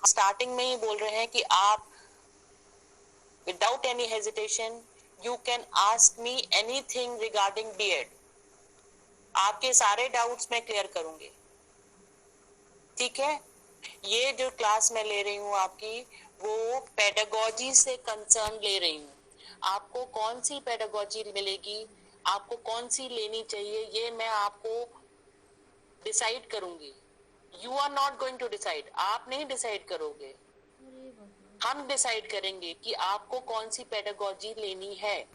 Starting में ही बोल रहे हैं कि आप without any hesitation you can ask me anything regarding B Ed. आपके सारे डाउट्स मैं क्लियर करूंगी, ठीक है। ये जो क्लास मैं ले रही हूँ आपकी, वो पेडागोजी से कंसर्न ले रही हूँ। आपको कौन सी पेडागोजी मिलेगी, आपको कौन सी लेनी चाहिए, ये मैं आपको डिसाइड करूंगी। You are not going to decide, आप नहीं डिसाइड करोगे, हम डिसाइड करेंगे कि आपको कौन सी पेडागोजी लेनी है,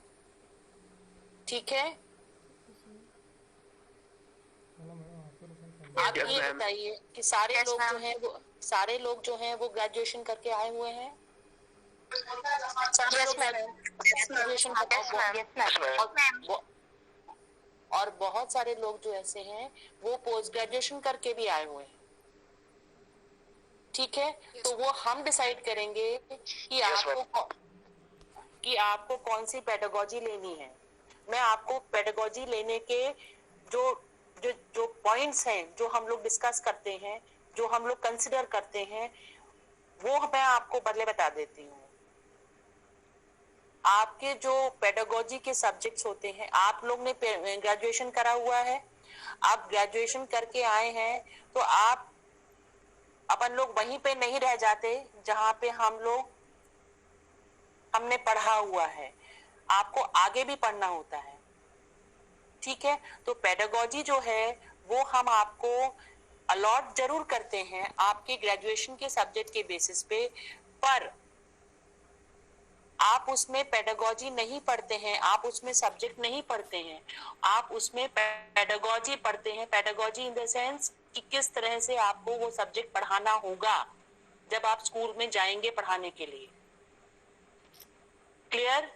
ठीक है। आप ये बताइए कि सारे लोग जो हैं वो ग्रेजुएशन करके आए हुए हैं। ग्रेजुएशन और बहुत सारे लोग जो ऐसे हैं वो पोस्ट ग्रेजुएशन करके भी आए हुए हैं, ठीक है। तो वो हम डिसाइड करेंगे कि आपको कौन सी पेडागोजी लेनी है। मैं आपको पेडागोजी लेने के जो जो जो पॉइंट्स हैं, जो हम लोग डिस्कस करते हैं, जो हम लोग कंसिडर करते हैं, वो मैं आपको बदले बता देती हूँ। आपके जो पेडागोजी के सब्जेक्ट्स होते हैं, आप लोग ने ग्रेजुएशन करा हुआ है, आप ग्रेजुएशन करके आए हैं, तो आप अपन लोग वहीं पे नहीं रह जाते जहां पे हमने पढ़ा हुआ है, आपको आगे भी पढ़ना होता है, ठीक है। तो पेडागोजी जो है वो हम आपको अलॉट जरूर करते हैं आपके ग्रेजुएशन के सब्जेक्ट के बेसिस पे, पर आप उसमें पेडागोजी नहीं पढ़ते हैं, आप उसमें सब्जेक्ट नहीं पढ़ते हैं, आप उसमें पेडागोजी पढ़ते हैं। पेडागोजी इन द सेंस कि किस तरह से आपको वो सब्जेक्ट पढ़ाना होगा जब आप स्कूल में जाएंगे पढ़ाने के लिए। क्लियर?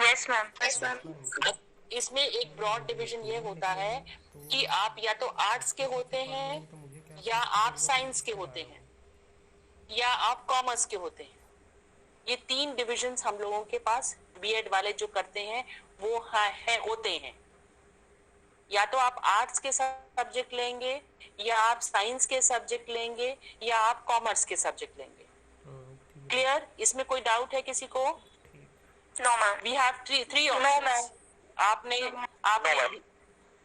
Yes ma'am. इसमें एक ब्रॉड डिवीजन ये होता है कि आप या तो आर्ट्स के होते हैं, या आप साइंस के होते हैं, या आप कॉमर्स के होते हैं। ये तीन डिविजन्स हम लोगों के पास बीएड वाले जो करते हैं वो होते हैं। या तो आप आर्ट्स के सब्जेक्ट लेंगे, या आप साइंस के सब्जेक्ट लेंगे, या आप कॉमर्स के सब्जेक्ट लेंगे। क्लियर? इसमें कोई डाउट है किसी को? No ma'am. We have three options.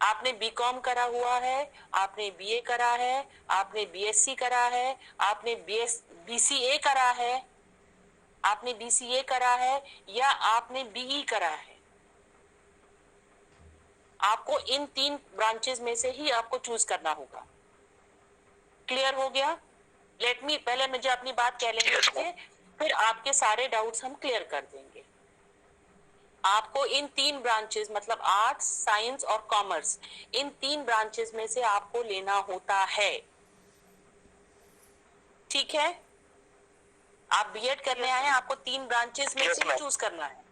आपने बीकॉम करा हुआ है, आपने बीए करा है, आपने बीएससी करा है, आपने बीसीए करा है, आपने बीसीए करा है, या आपने बीई करा है। आपको इन तीन ब्रांचेस में से ही आपको चूज करना होगा। क्लियर हो गया? पहले मुझे अपनी बात कह लेंगे, फिर आपके सारे डाउट्स हम क्लियर कर देंगे। आपको इन तीन ब्रांचेस मतलब आर्ट्स, साइंस और कॉमर्स, इन तीन ब्रांचेस में से आपको लेना होता है, ठीक है। आप बीएड करने आए हैं, आपको तीन ब्रांचेस में से ही चूज करना है,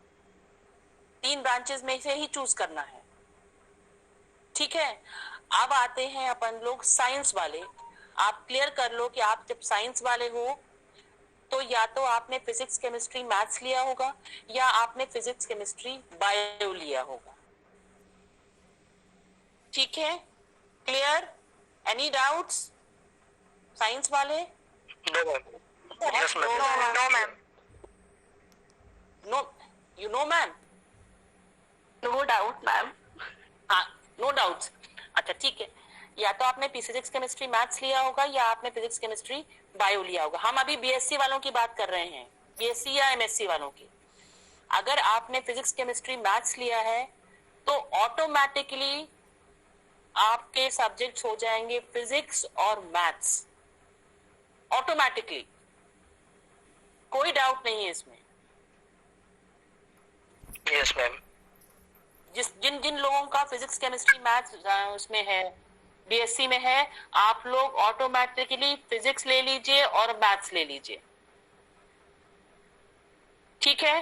तीन ब्रांचेस में से ही चूज करना है, ठीक है। अब आते हैं अपन लोग साइंस वाले। आप क्लियर कर लो कि आप जब साइंस वाले हो तो या तो आपने फिजिक्स, केमिस्ट्री, मैथ्स लिया होगा, या आपने फिजिक्स, केमिस्ट्री, बायो लिया होगा, ठीक है। क्लियर? Any doubts? साइंस वाले? No ma'am. Yes ma'am. No ma'am. No, you know ma'am? No doubt ma'am. हाँ, नो डाउट्स। अच्छा ठीक है, या तो आपने फिजिक्स, केमिस्ट्री, मैथ्स लिया होगा, या आपने फिजिक्स, केमिस्ट्री, बायो लिया होगा। हम अभी बीएससी वालों की बात कर रहे हैं, बीएससी या एमएससी वालों की। अगर आपने फिजिक्स, केमिस्ट्री, मैथ्स लिया है तो ऑटोमेटिकली आपके सब्जेक्ट्स हो जाएंगे फिजिक्स और मैथ्स, ऑटोमेटिकली, कोई डाउट नहीं है इसमें। Yes ma'am. जिन जिन लोगों का फिजिक्स, केमिस्ट्री, मैथ्स उसमें है, बीएससी में है, आप लोग ऑटोमेटिकली फिजिक्स ले लीजिए और मैथ्स ले लीजिए, ठीक है।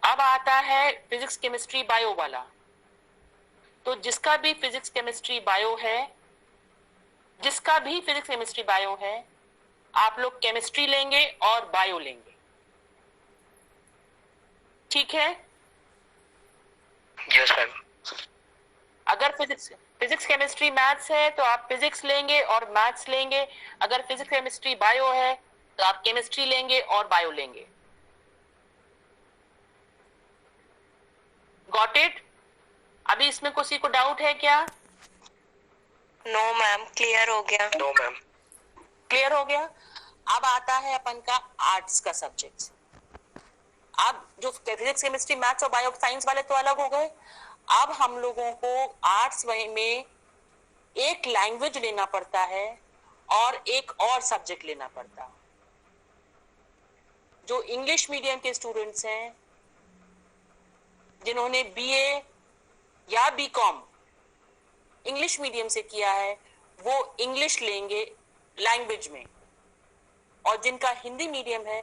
अब आता है फिजिक्स, केमिस्ट्री, बायो वाला। तो जिसका भी फिजिक्स, केमिस्ट्री, बायो है, जिसका भी फिजिक्स, केमिस्ट्री, बायो है, आप लोग केमिस्ट्री लेंगे और बायो लेंगे, ठीक है। Yes ma'am. अगर फिजिक्स केमिस्ट्री मैथ्स है तो आप फिजिक्स लेंगे और मैथ्स लेंगे, अगर फिजिक्स केमिस्ट्री बायो है तो आप केमिस्ट्री लेंगे और बायो लेंगे। Got it? अभी इसमें किसी को डाउट है क्या? नो मैम, क्लियर हो गया। No ma'am. क्लियर हो गया। अब आता है अपन का आर्ट्स का सब्जेक्ट। अब जो फिजिक्स केमिस्ट्री मैथ्स और बायो साइंस वाले तो अलग हो गए, अब हम लोगों को आर्ट्स में एक लैंग्वेज लेना पड़ता है और एक और सब्जेक्ट लेना पड़ता है। जो इंग्लिश मीडियम के स्टूडेंट्स हैं, जिन्होंने बीए या बीकॉम इंग्लिश मीडियम से किया है, वो इंग्लिश लेंगे लैंग्वेज में, और जिनका हिंदी मीडियम है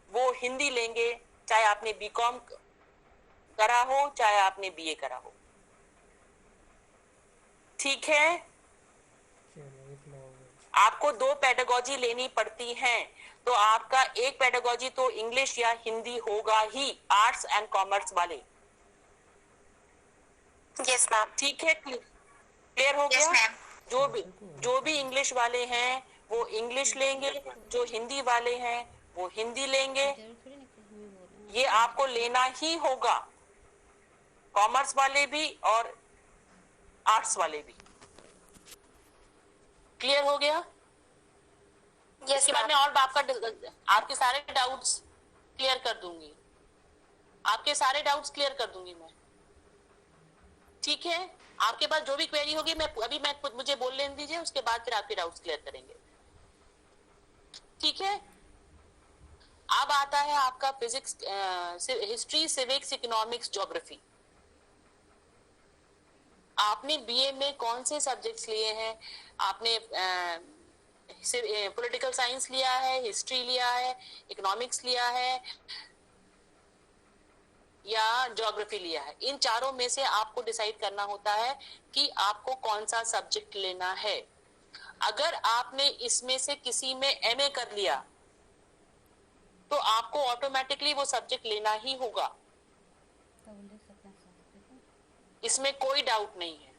वो हिंदी लेंगे, चाहे आपने बीकॉम करा हो चाहे आपने बीए करा हो। ठीक है? आपको 2 पेडागोजी लेनी पड़ती हैं, तो आपका एक पेडागोजी तो इंग्लिश या हिंदी होगा ही, आर्ट्स एंड कॉमर्स वाले। Yes ma'am. ठीक है, क्लियर हो गया? Yes ma'am. जो भी इंग्लिश वाले हैं वो इंग्लिश लेंगे, जो हिंदी वाले हैं वो हिंदी लेंगे। ये आपको लेना ही होगा, कॉमर्स वाले भी और आर्ट्स वाले भी। क्लियर हो गया? इसके बाद में और आपके सारे डाउट्स क्लियर कर दूंगी, आपके सारे डाउट्स क्लियर कर दूंगी मैं। ठीक है? आपके पास जो भी क्वेरी होगी मुझे बोल लेने दीजिए, उसके बाद फिर आपके डाउट्स क्लियर करेंगे। ठीक है? अब आता है आपका physics, history, civics, economics, geography. आपने बीए में कौन से सब्जेक्ट्स लिए हैं? आपने पॉलिटिकल साइंस लिया है, हिस्ट्री लिया है, इकोनॉमिक्स लिया है या ज्योग्राफी लिया है? इन चारों में से आपको डिसाइड करना होता है कि आपको कौन सा सब्जेक्ट लेना है। अगर आपने इसमें से किसी में एमए कर लिया तो आपको ऑटोमेटिकली वो सब्जेक्ट लेना ही होगा, इसमें कोई डाउट नहीं है।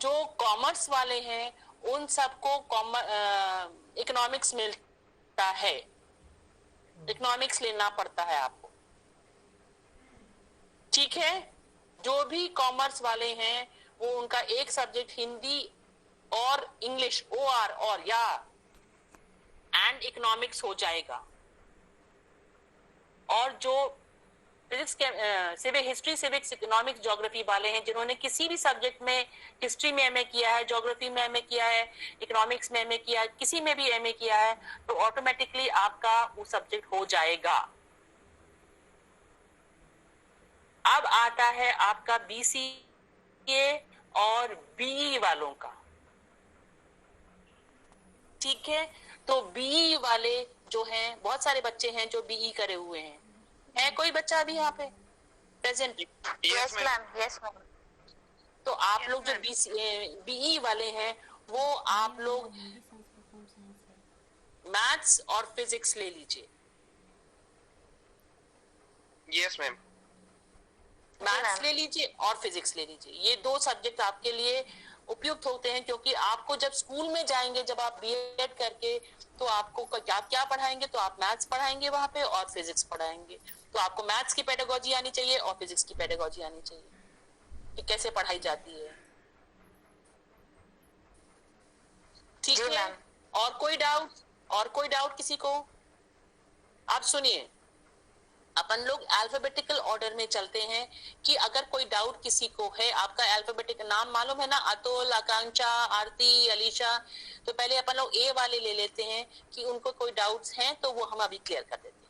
जो कॉमर्स वाले हैं उन सबको इकोनॉमिक्स मिलता है, इकोनॉमिक्स लेना पड़ता है आपको। ठीक है? जो भी कॉमर्स वाले हैं वो उनका एक सब्जेक्ट हिंदी और इंग्लिश OR और या एंड इकोनॉमिक्स हो जाएगा। और जो फिजिक्स के हिस्ट्री, सिविक्स, इकोनॉमिक्स, ज्योग्राफी वाले हैं, जिन्होंने किसी भी सब्जेक्ट में, हिस्ट्री में एमए किया है, ज्योग्राफी में एमए किया है, इकोनॉमिक्स में एमए किया है, किसी में भी एमए किया है, तो ऑटोमेटिकली आपका वो सब्जेक्ट हो जाएगा। अब आता है आपका बीसीए और बीई वालों का। ठीक है? तो बीई वाले जो हैं, बहुत सारे बच्चे हैं जो बीई करे हुए हैं। है कोई बच्चा अभी यहाँ पे present? Yes ma'am. Yes ma'am. तो आप लोग जो बीई वाले हैं वो आप लोग मैथ्स और फिजिक्स ले लीजिए। Yes ma'am. मैथ्स ले लीजिए और फिजिक्स ले लीजिए। ये 2 सब्जेक्ट आपके लिए उपयुक्त होते हैं, क्योंकि आपको जब स्कूल में जाएंगे, जब आप बीएड करके, तो आपको क्या पढ़ाएंगे? तो आप मैथ्स पढ़ाएंगे वहां पे और फिजिक्स पढ़ाएंगे। तो आपको मैथ्स की पेडागोजी आनी चाहिए और फिजिक्स की पेडागोजी आनी चाहिए कि कैसे पढ़ाई जाती है। ठीक है? और कोई डाउट किसी को? आप सुनिए, अपन लोग अल्फाबेटिकल ऑर्डर में चलते हैं कि अगर कोई डाउट किसी को है, आपका अल्फाबेटिकल नाम मालूम है ना, अतुल, आकांक्षा, आरती, अलीशा, तो पहले अपन लोग ए वाले ले लेते हैं कि उनको कोई डाउट्स हैं तो वो हम अभी क्लियर कर देते हैं।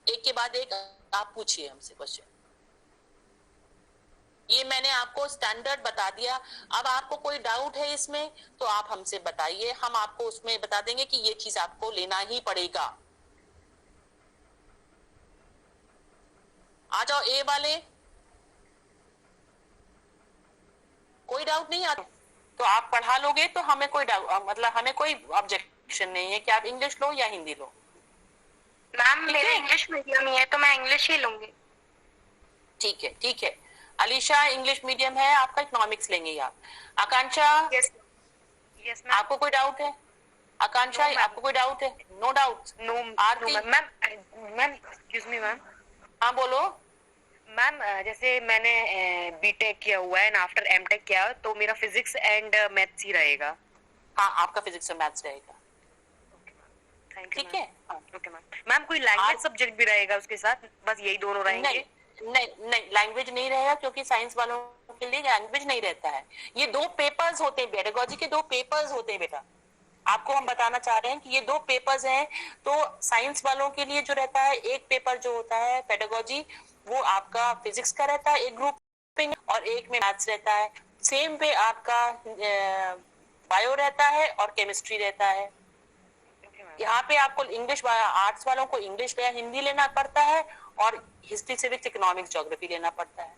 एक के बाद एक आप पूछिए हमसे क्वेश्चन। ये मैंने आपको स्टैंडर्ड बता दिया। अब आपको कोई डाउट है इसमें तो आप हमसे बताइए, हम आपको उसमें बता देंगे कि ये चीज आपको लेना ही पड़ेगा। आ जाओ ए वाले। कोई डाउट नहीं आता तो आप पढ़ा लोगे तो हमें कोई डाउट, मतलब हमें कोई ऑब्जेक्शन नहीं है कि आप इंग्लिश लो या हिंदी लो। मैम मेरा इंग्लिश मीडियम ही है तो मैं इंग्लिश ही लूंगी। ठीक है, ठीक है। अलीशा इंग्लिश मीडियम है आपका, इकोनॉमिक्स लेंगे आप। आकांक्षा, यस यस मैम। आपको कोई डाउट है? आकांक्षा, No, ma'am. आपको कोई डाउट है? No doubt. No Aarti, ma'am excuse me ma'am. हाँ बोलो। मैम जैसे मैंने बीटेक किया हुआ है एंड आफ्टर एमटेक किया है, तो मेरा फिजिक्स एंड मैथ्स ही रहेगा। हाँ, आपका फिजिक्स और मैथ्स रहेगा, थैंक यू ठीक है। Okay ma'am. मैम कोई लैंग्वेज सब्जेक्ट भी रहेगा उसके साथ, बस यही दोनों रहेंगे? नहीं, लैंग्वेज नहीं रहेगा, क्योंकि साइंस वालों के लिए लैंग्वेज नहीं रहता है। ये 2 पेपर्स होते हैं, पेडागोजी के 2 पेपर्स होते हैं बेटा। आपको हम बताना चाह रहे हैं कि ये 2 पेपर्स हैं। तो साइंस वालों के लिए जो रहता है, एक पेपर जो होता है पेडागोजी, वो आपका फिजिक्स का रहता है एक ग्रुपिंग, और एक में मैथ्स रहता है। सेम पे आपका बायो रहता है और केमिस्ट्री रहता है। यहाँ पे आपको इंग्लिश, आर्ट्स वालों को इंग्लिश या हिंदी लेना पड़ता है, और हिस्ट्री, सिविक्स, इकोनॉमिक्स, ज्योग्राफी लेना पड़ता है।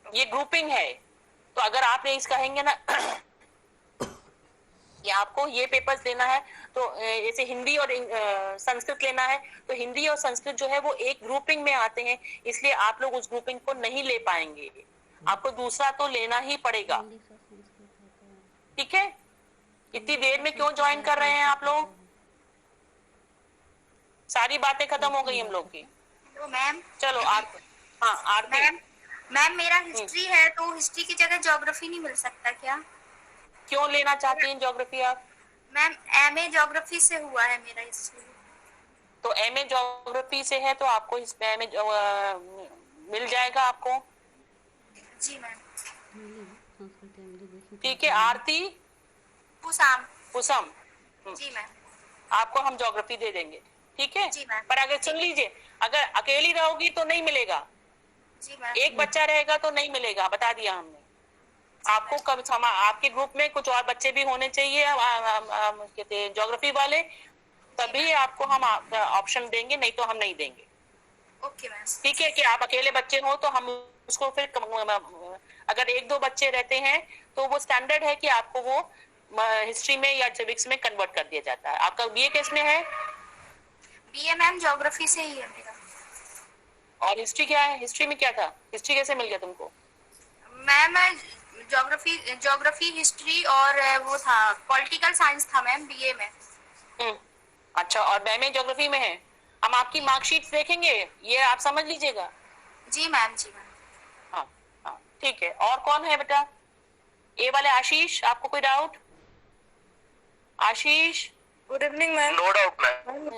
ये ग्रुपिंग है। तो अगर आप ये कहेंगे ना कि आपको ये पेपर्स लेना है, तो जैसे हिंदी और संस्कृत लेना है, तो हिंदी और संस्कृत जो है वो एक ग्रुपिंग में आते हैं, इसलिए आप लोग उस ग्रुपिंग को नहीं ले पाएंगे। आपको दूसरा तो लेना ही पड़ेगा, ठीक है। इतनी देर में क्यों ज्वाइन कर रहे हैं आप लोग? सारी बातें खत्म हो गई हम लोग की। तो मैम, चलो आरती, हाँ आरती। मैम मेरा हिस्ट्री है, तो हिस्ट्री की जगह ज्योग्राफी नहीं मिल सकता क्या? क्यों लेना चाहती हैं ज्योग्राफी आप? मैम एमए ज्योग्राफी से हुआ है मेरा हिस्ट्री। तो एमए ज्योग्राफी से है तो आपको इसमें एमए मिल जाएगा आपको, जी मैम। ठीक है। आरती, पुसाम। पुसम, जी मैम। आपको हम ज्योग्राफी दे देंगे, ठीक है। जी मैम। पर अगर सुन लीजिए, अगर अकेली रहोगी तो नहीं मिलेगा, जी मैम। एक बच्चा रहेगा तो नहीं मिलेगा, बता दिया हमने आपको। कब आपके ग्रुप में कुछ और बच्चे भी होने चाहिए कहते ज्योग्राफी वाले, तभी आपको हम ऑप्शन देंगे, नहीं तो हम नहीं देंगे। Okay ma'am. ठीक है कि आप अकेले बच्चे हो तो हम उसको फिर अगर 1-2 बच्चे रहते हैं तो वो स्टैंडर्ड है कि आपको वो हिस्ट्री में या सिविक्स में कन्वर्ट कर दिया जाता है। आपका बीए किस में है? बीए मैम ज्योग्राफी से ही है मेरा। और हिस्ट्री क्या है? हिस्ट्री में क्या था? हिस्ट्री कैसे मिल गया तुमको? मैम ज्योग्राफी हिस्ट्री और वो था पॉलिटिकल साइंस था मैम बीए में। अच्छा, और में ज्योग्राफी में है। हम आपकी मार्कशीट देखेंगे, ये आप समझ लीजिएगा। जी मैम, जी मैम। हाँ हाँ, ठीक है। और कौन है बेटा? ए वाले आशीष, आपको कोई doubt? Ashish, good evening ma'am. No doubt ma'am,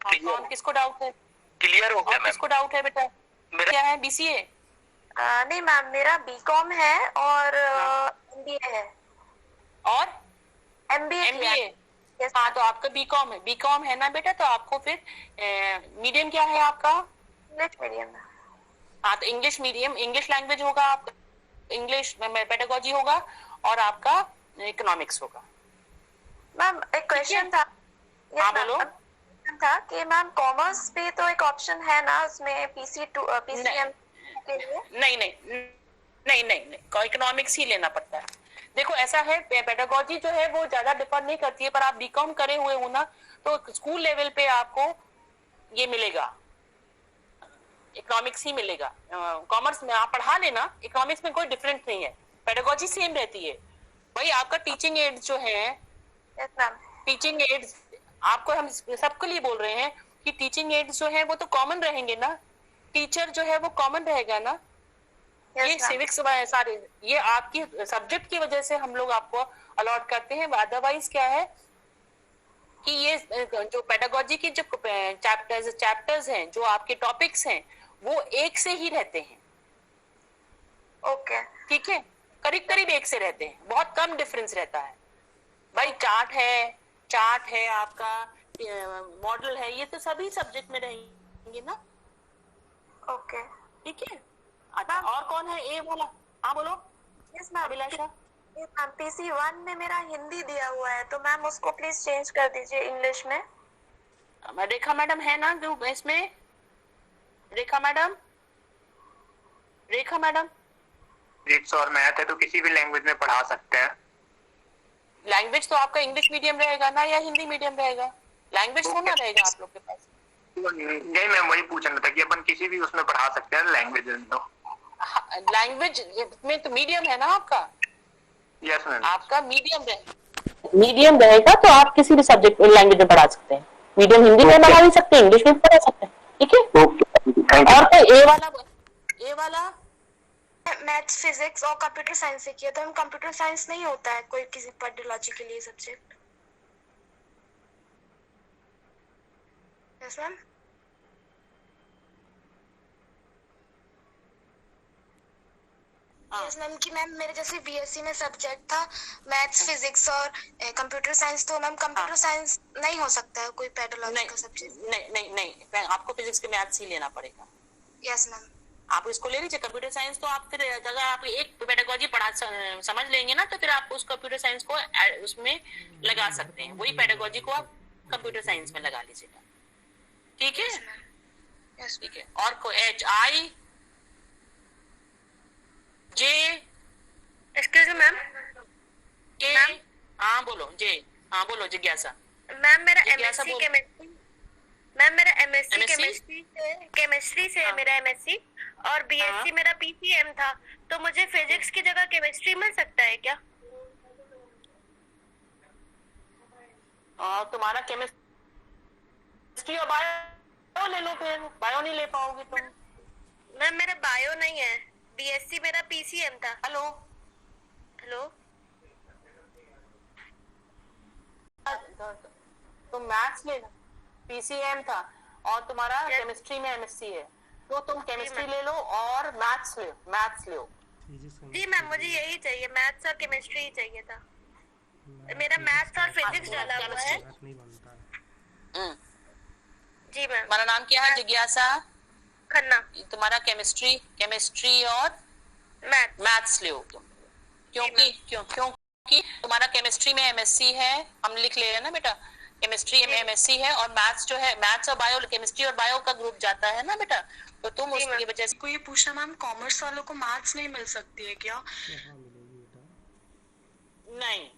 कौन, किसको डाउट है? क्लियर हो गया मैम। किसको डाउट है बेटा? क्या है? बीसीए? नहीं मैम, मेरा बीकॉम है और एमबीए है। और एमबीए। हाँ, तो आपका बीकॉम है। बीकॉम है ना बेटा, तो आपको फिर मीडियम क्या है आपका? English medium. हाँ, तो इंग्लिश मीडियम, इंग्लिश लैंग्वेज होगा आपका, इंग्लिश पेडागोजी होगा, और आपका इकोनॉमिक्स होगा। मैम एक क्वेश्चन था। हाँ बोलो। था कि मैम कॉमर्स भी तो एक ऑप्शन है ना उसमें, पीसीएम के लिए? नहीं, इकोनॉमिक्स ही लेना पड़ता है। देखो ऐसा है, पेडागोजी जो है वो ज्यादा डिफर नहीं करती है, पर आप बीकॉम करे हुए हो ना, तो स्कूल लेवल पे आपको ये मिलेगा, इकोनॉमिक्स ही मिलेगा। कॉमर्स में आप पढ़ा लेना, इकोनॉमिक्स में कोई डिफरेंट नहीं है, पेडागोजी सेम रहती है। भाई आपका टीचिंग एड्स जो है, टीचिंग एड्स आपको हम सबके लिए बोल रहे हैं कि टीचिंग एड्स जो है वो तो कॉमन रहेंगे ना, टीचर जो है वो कॉमन रहेगा ना। ये सिविक्स सारे ये आपकी सब्जेक्ट की वजह से हम लोग आपको अलॉट करते हैं, अदरवाइज क्या है कि ये जो पेडागोजी की जो चैप्टर्स हैं, जो आपके टॉपिक्स हैं, वो एक से ही रहते हैं। ओके, ठीक है, करीब करीब एक से रहते हैं, बहुत कम डिफरेंस रहता है। भाई चार्ट है आपका, मॉडल है, ये तो सभी सब्जेक्ट में रहेंगे ना। ओके, ठीक है। अच्छा, और कौन है ए वाला? हाँ बोलो। Yes ma'am. अभिलाषा, PC1 में मेरा हिंदी दिया हुआ है, तो मैम उसको प्लीज चेंज कर दीजिए इंग्लिश में। रेखा मैडम है ना जो इसमें? रेखा मैडम फिजिक्स और मैथ है तो किसी भी लैंग्वेज में पढ़ा सकते हैं। लैंग्वेज तो आपका इंग्लिश मीडियम रहेगा ना, या हिंदी मीडियम रहेगा? लैंग्वेज थोड़ा रहेगा आप लोग के पास। नहीं, मैं वही पूछना था कि अपन किसी भी उसमें पढ़ा सकते हैं लैंग्वेज तो। लैंग्वेज में तो मीडियम है ना आपका, यस मैम। आपका मीडियम रहेगा तो आप किसी भी सब्जेक्ट लैंग्वेज में पढ़ा सकते हैं। मीडियम हिंदी में पढ़ा भी सकते हैं, इंग्लिश में पढ़ा सकते हैं, ठीक है। और तो ए वाला मैथ्स, फिजिक्स और कंप्यूटर साइंस से किया, तो हम कंप्यूटर साइंस नहीं होता है कोई किसी पेडोलॉजी के लिए subject? Yes ma'am. Yes ma'am कि मैम मेरे जैसे बीएससी में सब्जेक्ट था मैथ्स, फिजिक्स और कंप्यूटर साइंस, तो मैम कंप्यूटर साइंस नहीं हो सकता है कोई पेडोलॉजी का सब्जेक्ट? नहीं, आपको फिजिक्स के मैथ्स ही लेना पड़ेगा। Yes ma'am. आप इसको ले लीजिए कंप्यूटर साइंस, तो आप फिर अगर आप एक पेडागोजी पढ़ा समझ लेंगे ना, तो फिर आप उस कंप्यूटर साइंस को उसमें लगा सकते हैं, वही पेडागोजी को आप कंप्यूटर साइंस में लगा लीजिएगा, ठीक है। यस ठीक है। और को HI J excuse me ma'am. K, हाँ बोलो जे, हाँ बोलो जिज्ञासा। मैम मेरा जिज्ञासा एमएससी बोल। केमिस्ट्री, मैम मेरा एमएससी MSc? केमिस्ट्री से हाँ। मेरा एमएससी, और बीएससी हाँ। मेरा पीसीएम था, तो मुझे फिजिक्स की जगह केमिस्ट्री मिल सकता है क्या? और तुम्हारा केमिस्ट्री और बायो ले लो, फिर बायो नहीं ले पाओगे तुम। मैम मेरा बायो नहीं है, बीएससी मेरा पीसीएम था। हेलो हेलो तो मैथ्स लेना, PCM था, और तुम्हारा Yes. केमिस्ट्री में MSc है, तो तुम केमिस्ट्री ले लो और मैथ्स लो। जी मैम, मुझे यही चाहिए, मैथ्स और केमिस्ट्री ही चाहिए था। मेरा मैथ्स और फिजिक्स डाला हुआ है। जी मैम। तुम्हारा नाम क्या है? जिज्ञासा खन्ना। तुम्हारा केमिस्ट्री और मैथ्स ले तुम, क्योंकि तुम्हारा केमिस्ट्री में MSc है, हम लिख ले रहे ना बेटा, केमिस्ट्री में MSc है, और मैथ्स जो है, मैथ्स और बायो, केमिस्ट्री और बायो का ग्रुप जाता है ना बेटा, तो तुम उसकी वजह से। को ये पूछना मैम, कॉमर्स वालों को मैथ्स नहीं मिल सकती है क्या? नहीं,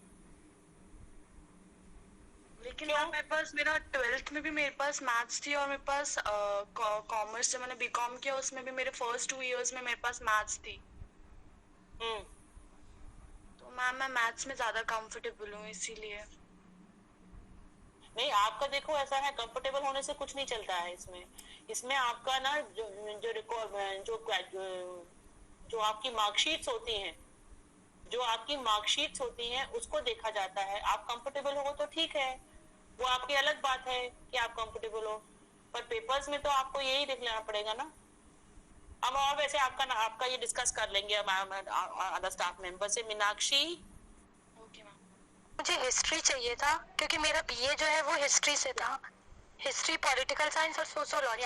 लेकिन मैम मेरे पास, मेरा 12th में भी मेरे पास मैथ्स थी, और मेरे पास कॉमर्स जब मैंने बीकॉम किया उसमें भी मेरे फर्स्ट 2 इयर्स में मेरे पास मैथ्स थी। तो मैम मैं मैथ्स में ज्यादा कंफर्टेबल हूँ इसीलिए। नहीं, आपका देखो ऐसा है, कंफर्टेबल होने से कुछ नहीं चलता है इसमें आपका ना जो रिकॉर्ड जो आपकी मार्कशीट्स होती हैं उसको देखा जाता है। आप कंफर्टेबल हो तो ठीक है, वो आपकी अलग बात है कि आप कंफर्टेबल हो, पर पेपर्स में तो आपको यही देख लेना पड़ेगा ना। हम और वैसे आपका ये डिस्कस कर लेंगे अदर स्टाफ मेंबर से। मीनाक्षी, मुझे हिस्ट्री चाहिए था क्योंकि मेरा बीए जो है वो हिस्ट्री से था, हिस्ट्री, पॉलिटिकल साइंस और सोशियोलॉजी।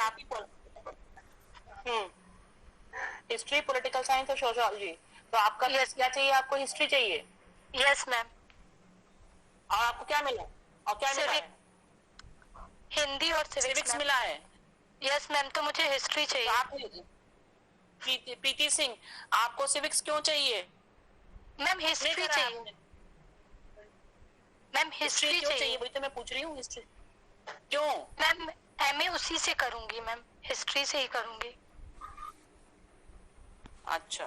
हिस्ट्री, पॉलिटिकल साइंस और सोशियोलॉजी, तो आपका क्या चाहिए? आपको हिस्ट्री चाहिए? Yes ma'am. और आपको क्या मिला? और क्या मिला है? हिंदी और सिविक्स मिला है। यस मैम, तो मुझे हिस्ट्री चाहिए। आप प्रीति सिंह, आपको सिविक्स क्यों चाहिए? मैम हिस्ट्री चाहिए। मैम हिस्ट्री चाहिए, वही तो मैं पूछ रही हूँ, हिस्ट्री क्यों? मैम एमए उसी से करूंगी, मैम हिस्ट्री से ही करूंगी। अच्छा,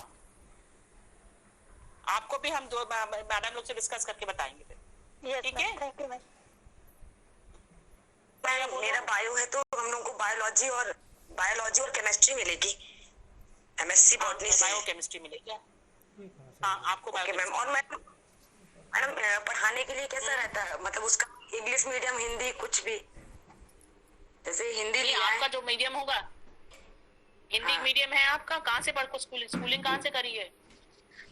आपको भी हम दो मैडम लोग से डिस्कस करके बताएंगे फिर, ठीक है? Thank you ma'am. मेरा बायो है तो हम लोगों को बायोलॉजी और केमिस्ट्री मिलेगी, एमएससी बॉटनी से। बायो केमिस्ट्री मिलेगी। हाँ, आपको ओके मैम। और मैडम पढ़ाने के लिए कैसा रहता है, मतलब उसका इंग्लिश मीडियम, हिंदी, कुछ भी? जैसे हिंदी लिया है। आपका जो मीडियम होगा, हिंदी मीडियम है आपका। कहाँ से पढ़ स्कूलिंग कहाँ से करी है?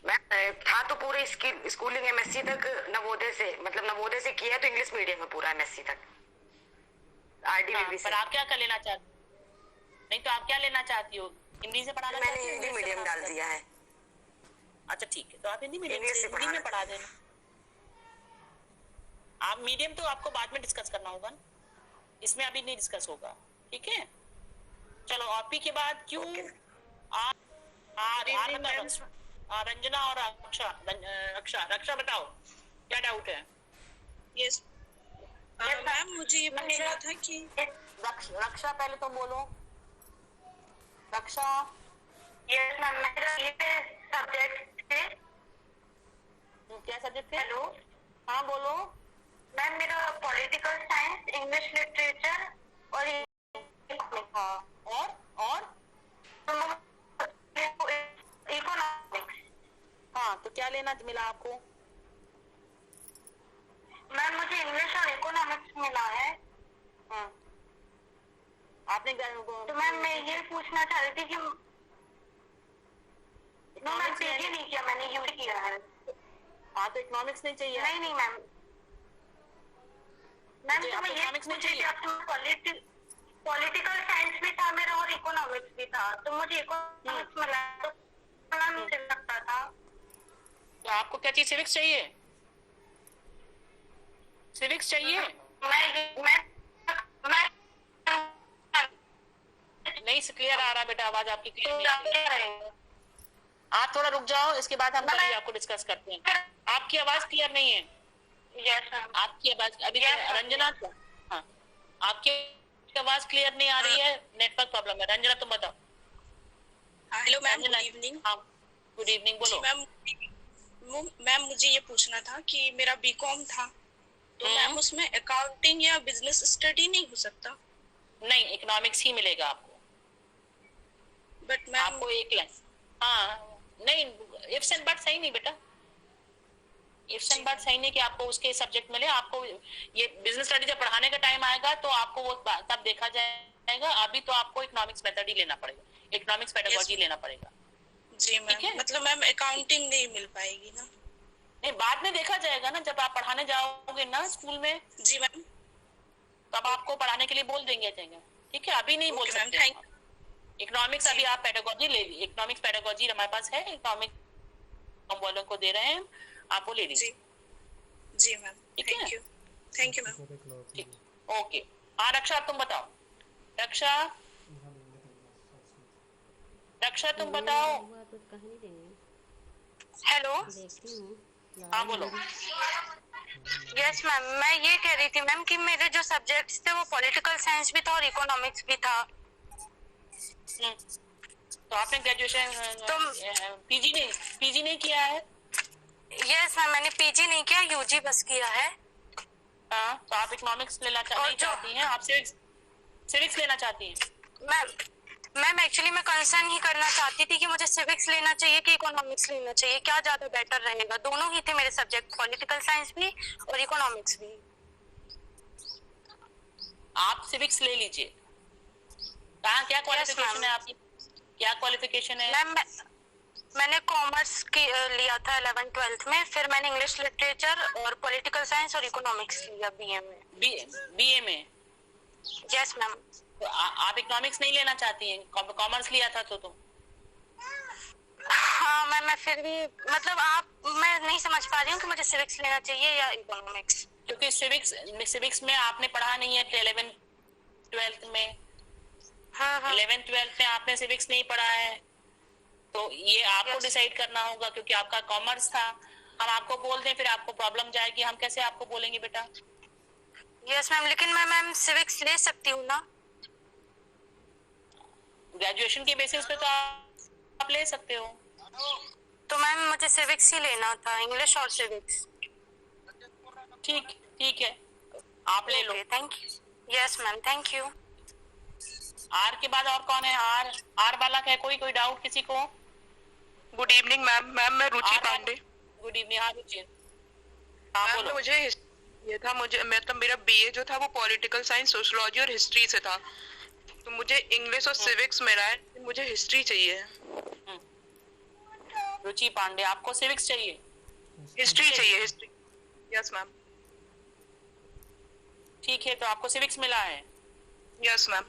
मैं था तो पूरे स्कूलिंग एमएससी तक नवोदय से, मतलब नवोदय से किया है, तो इंग्लिश मीडियम है पूरा एमएससी तक, आरडीवीबी से। पर आप क्या कर लेना चाहती? नहीं तो आप क्या लेना चाहती हो? हिंदी से पढ़ाना चाहती हो? मैंने हिंदी मीडियम डाल दिया है। अच्छा ठीक है, तो आप हिंदी मीडियम में पढ़ा देना। आप मीडियम तो आपको बाद में डिस्कस करना होगा ना, इसमें अभी नहीं डिस्कस होगा, ठीक है? चलो, ऑपी के बाद क्यों रंजना और रक्षा बताओ क्या डाउट है? यस मैम, मुझे ये पूछना था कि रक्षा पहले तुम बोलो। रक्षा यस मैम, मेरा ये सब्जेक्ट थे। क्या सब्जेक्ट है? हेलो हाँ बोलो। मैम, मेरा पॉलिटिकल साइंस, इंग्लिश लिटरेचर और और इकोनॉमिक्स। हाँ, तो क्या लेना मिला आपको? मैम, मुझे इंग्लिश और इकोनॉमिक्स मिला है। हाँ, आपने तो मैम मैं ये पूछना चाह रही थी कि मैम पीजी नहीं किया, मैंने यूजी किया है। हाँ, तो इकोनॉमिक्स नहीं चाहिए? नहीं मैम, मैम तो मैं ये इकोनॉमिक्स नहीं पूछ रही थी, चाहिए? आपको पॉलिटिकल साइंस भी था मेरा और इकोनॉमिक्स भी था, तो मुझे इकोनॉमिक्स मिला तो मैम मुझे लगता था। तो आपको क्या चीज, सिविक्स चाहिए? सिविक्स चाहिए? मैं नहीं क्लियर आ रहा बेटा, आवाज आपकी क्लियर नहीं आ रही। आप थोड़ा रुक जाओ, इसके बाद हम कभी आपको डिस्कस करते हैं। आपकी आवाज क्लियर नहीं है। यस मैम, आपकी आवाज अभी रंजना, हाँ, आपकी आवाज क्लियर नहीं आ रही है, नेटवर्क प्रॉब्लम है। रंजना तुम बताओ। Hello ma'am, good evening. हाँ, गुड इवनिंग, बोलो। मैम मुझे ये पूछना था कि मेरा बीकॉम था, तो मैम उसमें अकाउंटिंग या बिजनेस स्टडी नहीं हो सकता? नहीं, इकोनॉमिक्स ही मिलेगा आपको। बट मैम आपको एक लाइन, हाँ नहीं, इफ्स एंड बट सही नहीं बेटा, इफ्स एंड बट सही नहीं कि आपको उसके सब्जेक्ट मिले। आपको ये बिजनेस स्टडी जब पढ़ाने का टाइम आएगा तो आपको वो तब देखा जाएगा। अभी तो आपको इकोनॉमिक्स मेथड ही लेना पड़ेगा, इकोनॉमिक्स पेडागोजी लेना पड़ेगा। जी मैम, मतलब मैम अकाउंटिंग नहीं मिल पाएगी ना? नहीं, बाद में देखा जाएगा ना, जब आप पढ़ाने जाओगे ना स्कूल में। जी मैम, तब आपको पढ़ाने के लिए बोल देंगे, ठीक है, अभी नहीं बोल सकते। इकोनॉमिक्स अभी आप पेडागोजी ले लीजिए, इकोनॉमिक्स पेडागोजी हमारे पास है, इकोनॉमिक्स हम वालों को दे रहे हैं, आप वो ले लीजिए। जी ma'am, thank you ma'am. Okay. हाँ रक्षा, तुम बताओ। रक्षा तुम बताओ। हेलो। हाँ बोलो। यस मैम, मैं ये कह रही थी मैम कि मेरे जो सब्जेक्ट्स थे वो पॉलिटिकल साइंस भी था और इकोनॉमिक्स भी था। तो आपने ग्रेजुएशन पीजी नहीं किया है? यस मैम, मैंने पीजी नहीं किया, यूजी बस किया है। हाँ, तो आप इकोनॉमिक्स लेना चाहती हैं? आप सिविक्स लेना चाहती हैं? मैम एक्चुअली मैं कंसर्न ही करना चाहती थी कि मुझे सिविक्स लेना चाहिए कि इकोनॉमिक्स लेना चाहिए, क्या ज्यादा बेटर रहेगा। दोनों ही थे मेरे सब्जेक्ट, पॉलिटिकल साइंस भी और इकोनॉमिक्स भी। आप सिविक्स ले लीजिए। क्या क्वालिफिकेशन है आपकी? क्या क्वालिफिकेशन है? मैम मैंने कॉमर्स की लिया था 11th-12th में, फिर मैंने इंग्लिश लिटरेचर और पॉलिटिकल साइंस और इकोनॉमिक्स लिया बीए में। बीए में? Yes ma'am. तो आप इकोनॉमिक्स नहीं लेना चाहती हैं? कॉमर्स लिया था तो तुम? हाँ मैम, मैं फिर भी मतलब मैं नहीं समझ पा रही हूँ कि मुझे सिविक्स लेना चाहिए या इकोनॉमिक्स, क्योंकि सिविक्स में आपने पढ़ा नहीं है 11th-12th में। 11th-12th में आपने सिविक्स नहीं पढ़ा है, तो ये आपको डिसाइड करना होगा, क्योंकि आपका कॉमर्स था। हम आपको बोल दें फिर आपको प्रॉब्लम जाएगी, हम कैसे आपको बोलेंगे बेटा? यस मैम, लेकिन मैं मैम सिविक्स ले सकती हूँ ना? ग्रेजुएशन के बेसिस पे तो आप ले सकते हो। तो मैम मुझे सिविक्स ही लेना था, इंग्लिश और सिविक्स। ठीक है, आप ले लो। Thank you. Yes ma'am, thank you. R के बाद और कौन है? आर वाला है कोई डाउट किसी को? Good evening ma'am. मैं रुचि पांडे। Good evening. हाँ रुचि, मैम मुझे ये था, मुझे मतलब मेरा बीए जो था वो पॉलिटिकल साइंस, सोशियोलॉजी और हिस्ट्री से था, तो मुझे इंग्लिश और सिविक्स मिला है, मुझे हिस्ट्री चाहिए। रुचि पांडे, आपको सिविक्स चाहिए? हिस्ट्री चाहिए, हिस्ट्री। Yes ma'am. ठीक है, तो आपको सिविक्स मिला है? Yes ma'am.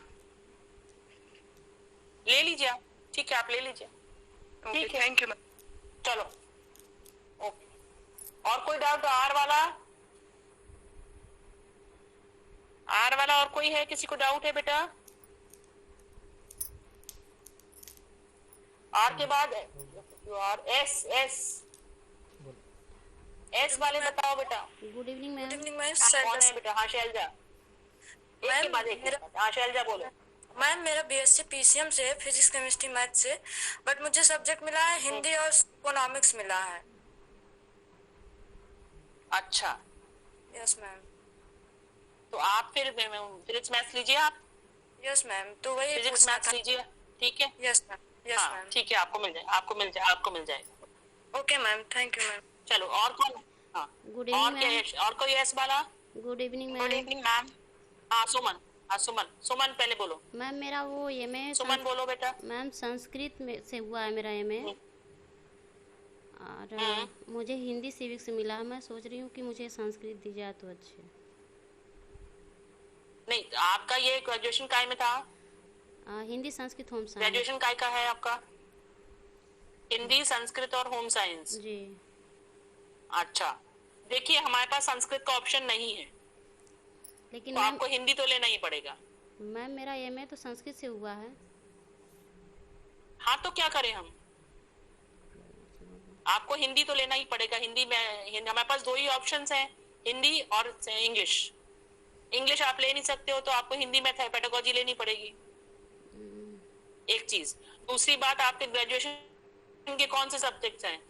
ले लीजिए आप। ठीक है, आप ले लीजिए। ठीक है, थैंक यू मैम। चलो ओके। और कोई डाउट? आर वाला और कोई है? किसी को डाउट है बेटा? आर के बाद एस वाले बताओ बेटा। Good evening ma'am. कौन है बेटा? हाँ शैलजा, एक के बाद एक। हाँ शैलजा बोलो। मैम मेरा बीएससी पीसीएम से फिजिक्स केमिस्ट्री मैथ से, बट मुझे सब्जेक्ट मिला है हिंदी और इकोनॉमिक्स मिला है। अच्छा, यस मैम। तो आप फिर फिजिक्स मैथ्स लीजिए आप। यस मैम, तो वही फिजिक्स मैथ्स लीजिए, ठीक है। यस मैम, यस हाँ मैम। ठीक है, आपको मिल जाएगा। Okay ma'am, thank you ma'am. चलो और कौन? हाँ गुड और इवनिंग क्या मैम। है? और कोई यस वाला? Good evening good ma'am. Evening ma'am. हाँ सुमन, सुमन पहले बोलो। मैम मेरा वो एमए सुमन बोलो बेटा। मैम संस्कृत में से हुआ है मेरा एमए, और मुझे हिंदी सिविक्स से मिला है। मैं सोच रही हूँ कि मुझे संस्कृत दी जाए तो अच्छे। नहीं, आपका ये ग्रेजुएशन काय में था? Hindi Sanskrit home science. Graduation काय का है आपका? हिंदी संस्कृत और होम साइंस जी। अच्छा, देखिए हमारे पास संस्कृत का ऑप्शन नहीं है, लेकिन तो मैम आपको हिंदी तो लेना ही पड़ेगा। मैम मेरा एमए तो संस्कृत से हुआ है। हाँ तो क्या करें हम? आपको हिंदी तो लेना ही पड़ेगा। हिंदी में हमारे पास दो ही ऑप्शंस हैं, हिंदी और इंग्लिश। इंग्लिश आप ले नहीं सकते हो तो आपको हिंदी में पेडागोजी लेनी पड़ेगी, एक चीज। दूसरी बात, आपके ग्रेजुएशन के कौन से सब्जेक्ट्स हैं?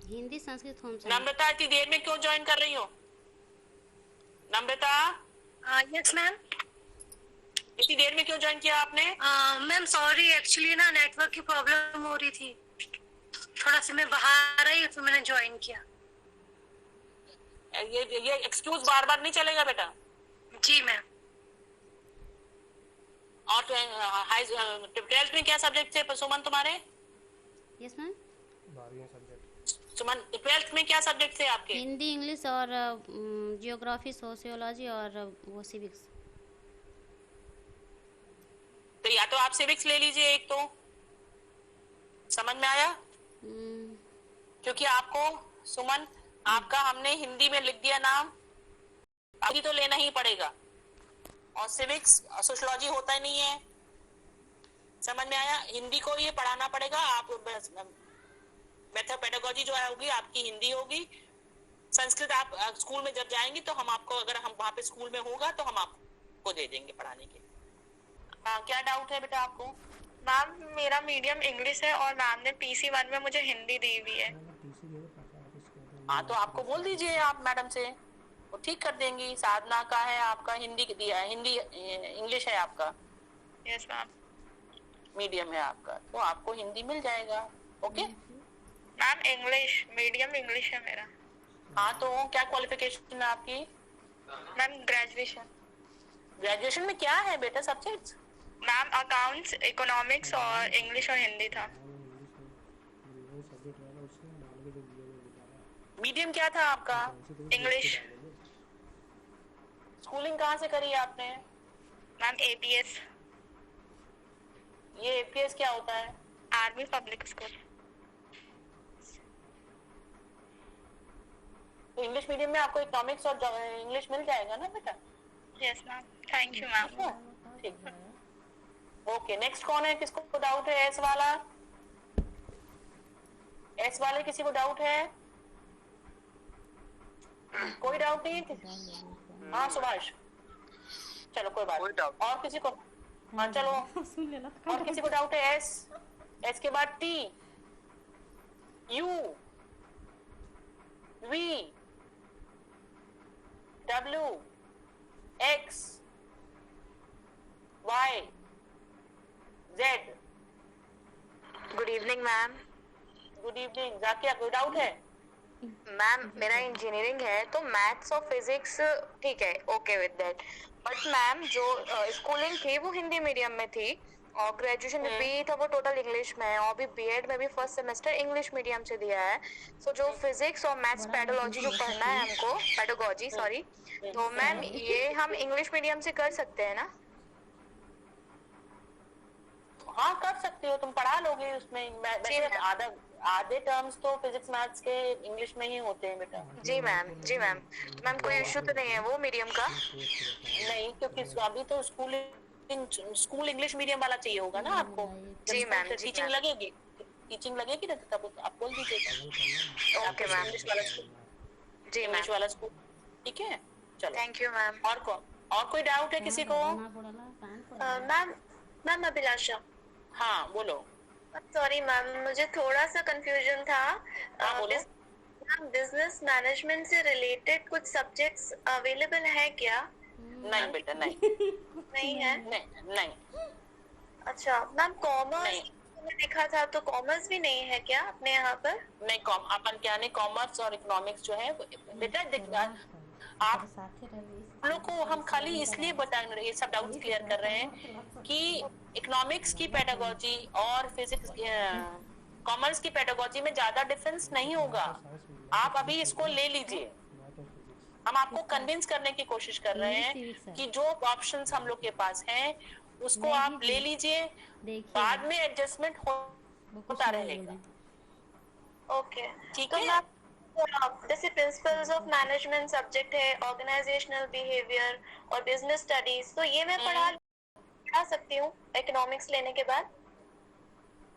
Hindi Sanskrit home science. नम्रता इतनी देर में क्यों ज्वाइन कर रही हो? Namrata yes ma'am. इतनी देर में क्यों ज्वाइन किया आपने? मैम सॉरी, एक्चुअली ना नेटवर्क की प्रॉब्लम हो रही थी, थोड़ा सा मैं बाहर आई तो मैंने ज्वाइन किया। ये एक्सक्यूज बार बार नहीं चलेगा बेटा। जी मैम। और 12th में क्या सब्जेक्ट थे सुमन तुम्हारे? Yes ma'am. सुमन 12th में क्या सब्जेक्ट थे आपके? हिंदी, इंग्लिश और जियोग्राफी, सोशियोलॉजी और वो सिविक्स। तो या तो आप सिविक्स ले लीजिए एक, तो समझ में आया? क्योंकि आपको सुमन, आपका हमने हिंदी में लिख दिया नाम, अभी तो लेना ही पड़ेगा। और सिविक्स और सोशियोलॉजी होता ही नहीं है, समझ में आया? हिंदी को ये पढ़ाना पड़ेगा। आप मेथड पेडागोजी जो है होगी आपकी हिंदी होगी। संस्कृत आप स्कूल में जब जाएंगे तो हम आपको, अगर हम वहाँ पे स्कूल में होगा तो हम आपको दे देंगे पढ़ाने के। क्या डाउट है बेटा आपको? मैम मेरा मीडियम इंग्लिश है और मैम ने PC1 में मुझे हिंदी दी हुई है। हाँ तो आपको बोल दीजिए आप मैडम से, वो ठीक कर देंगी। साधना का है आपका, हिंदी दिया है, हिंदी इंग्लिश है आपका। Yes ma'am. मीडियम है आपका, तो आपको हिंदी मिल जाएगा। Okay ma'am English, medium English है मेरा। हाँ तो क्या क्वालिफिकेशन है आपकी? Ma'am graduation. ग्रेजुएशन में क्या है बेटा सब्जेक्ट्स? मैम अकाउंट्स, इकोनॉमिक्स और इंग्लिश और हिंदी था। मीडियम क्या था आपका? इंग्लिश। स्कूलिंग कहाँ से करी आपने? Ma'am APS। ये APS क्या होता है? Army public school. तो इंग्लिश मीडियम में आपको इकोनॉमिक्स और इंग्लिश मिल जाएगा ना बेटा? Yes ma'am, thank you ma'am. ठीक है, ओके। नेक्स्ट कौन है, किसको डाउट है? एस वाला, एस वाले किसी को डाउट है? कोई डाउट नहीं है? हाँ सुभाष, चलो कोई बात नहीं। और किसी को? हाँ चलो, और किसी को डाउट है? एस के बाद T, U, V, W, X, Y, Z। Good evening ma'am. Good evening. Zakia कोई डाउट है? मैम मेरा इंजीनियरिंग है तो मैथ्स और फिजिक्स ठीक है, okay with that. But ma'am जो स्कूलिंग थी वो हिंदी मीडियम में थी और ग्रेजुएशन भी था वो टोटल इंग्लिश में है, और भी बीएड में भी फर्स्ट सेमेस्टर इंग्लिश मीडियम से दिया है। सो जो फिजिक्स और मैथ्स पेडोलॉजी जो पढ़ना है हमको, पेडागोजी सॉरी, तो मैम ये हम इंग्लिश मीडियम से कर सकते हैं ना? हाँ कर सकते हो, तुम पढ़ा लोगे उसमें। वैसे आधे टर्म्स तो फिजिक्स मैथ्स के इंग्लिश में ही होते हैं बेटा। जी मैम, जी मैम। तो मैम कोई इशू तो नहीं है वो मीडियम का? नहीं, क्योंकि अभी तो स्कूल इंग्लिश मीडियम वाला चाहिए होगा ना आपको। जी मैम। टीचिंग लगेगी, टीचिंग लगेगी ना तब आप बोल दीजिएगा। Okay ma'am. इंग्लिश वाला स्कूल, जी इंग्लिश मैम। वाला स्कूल, ठीक है। चलो थैंक यू मैम। और कोई डाउट है किसी को? मैम मैम अभिलाषा। हाँ बोलो। सॉरी मैम, मुझे थोड़ा सा कंफ्यूजन था। हाँ बोलो। बिजनेस मैनेजमेंट से रिलेटेड कुछ सब्जेक्ट्स अवेलेबल है क्या? नहीं बेटा नहीं। नहीं है? नहीं। अच्छा मैम, कॉमर्स मैंने देखा था, तो कॉमर्स भी नहीं है क्या अपने यहाँ पर? नहीं, अपन क्या नहीं, कॉमर्स और इकोनॉमिक्स जो है बेटा, आप लोग को हम खाली इसलिए बता रहे, ये सब डाउट्स क्लियर कर रहे हैं कि इकोनॉमिक्स की पेडागोजी और फिजिक्स कॉमर्स की पेडागोजी में ज्यादा डिफरेंस नहीं होगा। आप अभी इसको ले लीजिए, हम आपको कन्विंस करने की कोशिश कर रहे हैं कि जो ऑप्शंस हम लोग के पास हैं उसको आप ले लीजिए, बाद में एडजस्टमेंट होता रहेगा। ओके ठीक तो है। जैसे प्रिंसिपल्स ऑफ मैनेजमेंट सब्जेक्ट है, ऑर्गेनाइजेशनल बिहेवियर और बिजनेस स्टडीज, तो ये मैं पढ़ा सकती हूँ इकोनॉमिक्स लेने के बाद?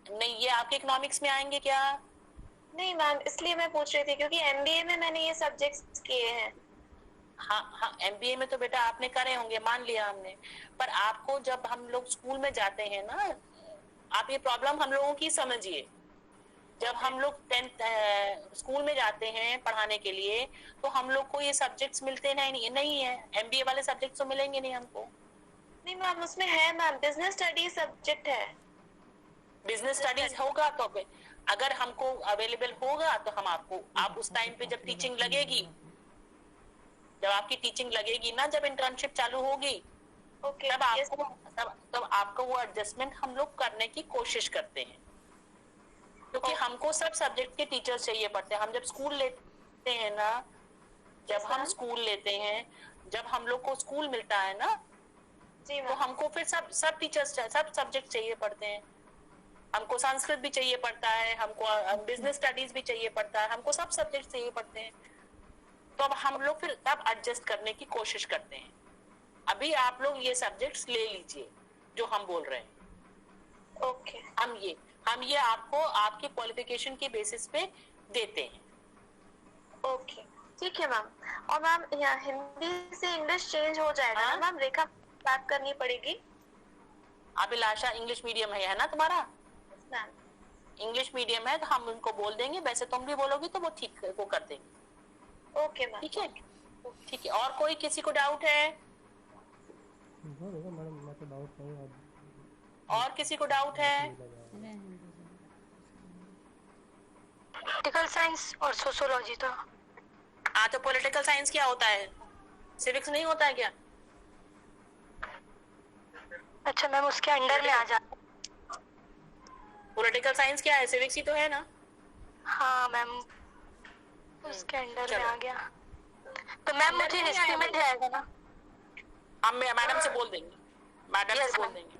नहीं, ये आपके इकोनॉमिक्स में आएंगे क्या? नहीं मैम, इसलिए मैं पूछ रही थी क्योंकि एमबीए में मैंने ये सब्जेक्ट्स किए हैं। हाँ, एमबीए में तो बेटा आपने करे होंगे, मान लिया हमने, पर आपको जब हम लोग स्कूल में जाते हैं ना, आप ये प्रॉब्लम हम लोगों की समझिए। जब हम लोग 10th स्कूल में जाते हैं पढ़ाने के लिए, तो हम लोग को ये सब्जेक्ट्स मिलते नहीं है। एमबीए वाले सब्जेक्ट्स तो मिलेंगे नहीं हमको। नहीं मैम, उसमें है मैम, बिजनेस स्टडीज सब्जेक्ट है। बिजनेस स्टडीज होगा तो अगर हमको अवेलेबल होगा तो हम आपको, आप उस टाइम पे जब टीचिंग लगेगी, जब आपकी टीचिंग लगेगी ना, जब इंटर्नशिप चालू होगी, तब आपको वो एडजस्टमेंट हम लोग करने की कोशिश करते हैं, क्योंकि हमको सब सब्जेक्ट के टीचर्स चाहिए पड़ते हैं। हम जब स्कूल लेते हैं ना, जब हम स्कूल लेते हैं, जब हम लोग को स्कूल मिलता है ना, तो हमको फिर सब टीचर्स, सब सब्जेक्ट चाहिए पड़ते हैं। हमको संस्कृत भी चाहिए पड़ता है, हमको बिजनेस स्टडीज भी चाहिए पड़ता है, हमको सब सब्जेक्ट चाहिए पड़ते हैं। तो अब हम लोग फिर तब एडजस्ट करने की कोशिश करते हैं। अभी आप लोग ये सब्जेक्ट्स ले लीजिए जो हम बोल रहे हैं। ओके। हम ये आपको आपके क्वालिफिकेशन के बेसिस पे देते हैं। ओके ठीक है मैम। और मैम हिंदी से इंग्लिश चेंज हो जाएगा ना मैम? रेखा बात करनी पड़ेगी। अभिलाषा इंग्लिश मीडियम है ना तुम्हारा? मैम इंग्लिश मीडियम है तो हम उनको बोल देंगे, वैसे तुम भी बोलोगी तो वो ठीक वो कर देंगे। Okay ma'am. ठीक है, ठीक है। और कोई किसी को डाउट है? और किसी को डाउट है? पॉलिटिकल साइंस और सोशियोलॉजी था। हाँ, तो पॉलिटिकल साइंस क्या होता है? सिविक्स नहीं होता है क्या? अच्छा मैम, उसके अंडर में आ जाता। पॉलिटिकल साइंस क्या है? सिविक्स ही तो है ना? हाँ मैम, उसके अंडर में आ गया। तो मैम मुझे हिस्ट्री में जाएगा ना? हम मैडम से बोल देंगे, मैडम से बोल देंगे।